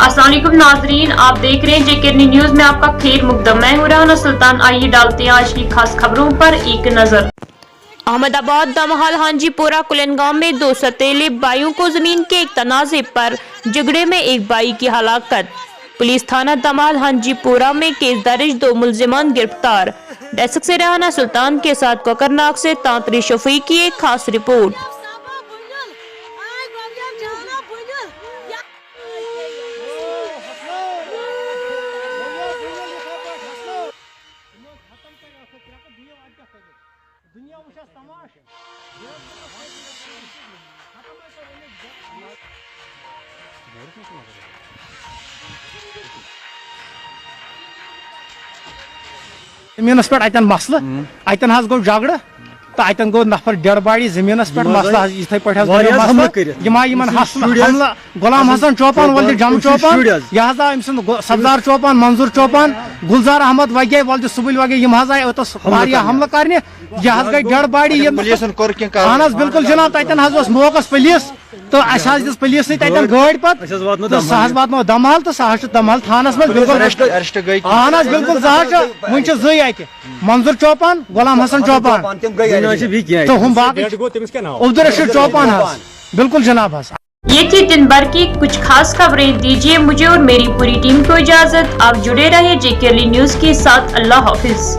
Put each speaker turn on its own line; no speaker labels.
अस्सलाम वालेकुम नाजरीन, आप देख रहे हैं जेकेआरनी न्यूज में आपका खैर मुकदम। मैं हूं राना सुल्तान। आइए डालते हैं आज की खास खबरों पर एक नजर। अहमदाबाद दमहाल हांजीपोरा कुलनगांव में दो सतीले भाइयों को जमीन के एक तनाजे पर झगड़े में एक भाई की हलाकत। पुलिस थाना दमहाल हांजीपोरा में केस दर्ज, दो मुलजिमान गिरफ्तार। डेस्क से राना सुल्तान के साथ कोकरनाग से तांतरी शफी की एक खास रिपोर्ट।
दुनिया वुच तमाशा जमीनस पे अतन मसल अतन गो झगड़ तो अतन गो नफर डेड बॉडी जमीनस पे मसला इथे पे हमला गुलाम हसन चौपान वल जम चौपान यह सब्जार चौपान, मंजूर चौपान, गुलजार अहमद वगे वल सुबुल वगे आए हमला करने यह गई डेड बॉडी बिल्कुल जनाब तन मोकस पुलिस तो पुलिस गाड़ी पे सह वातो दमहाल तो सह दमहाल थानस में बिल्कुल बिल्कुल वन जि अत मंजूर चौपान, गुलाम हसन चौपान तो हम अब्दुल रशीद चौपान बिल्कुल जनाब।
ये थी दिन भर की कुछ खास खबरें। दीजिए मुझे और मेरी पूरी टीम को इजाजत। आप जुड़े रहे जेकेआरनी न्यूज के साथ। अल्लाह हाफिज।